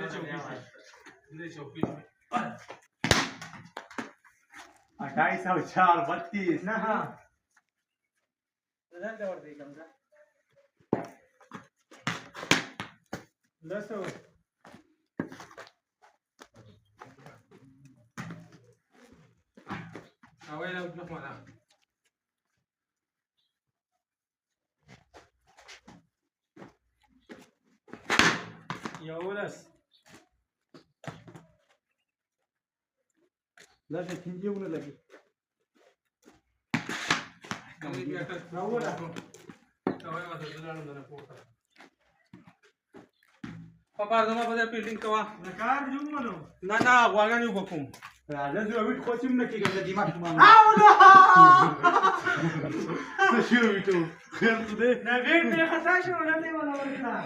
₹2832 ना हा एवढंच लगे खिंची येऊन लगे Papa, não vai fazer pelinho que eu acho. Na cara de um mano. Não, não, agora não vou com. राजा जो अभी कोचिंग में की करता दिमाग तुम्हारा Aula! सशिव बिटू खेल तुझे Na vez me rasgaste, eu não tenho nada pra dar.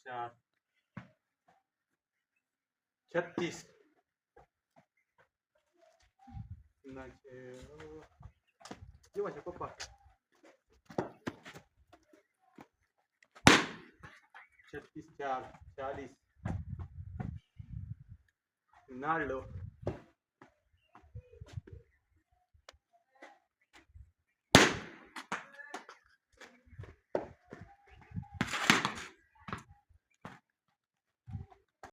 चार 36 ये वाचे पप्पा 36 4 40 नालो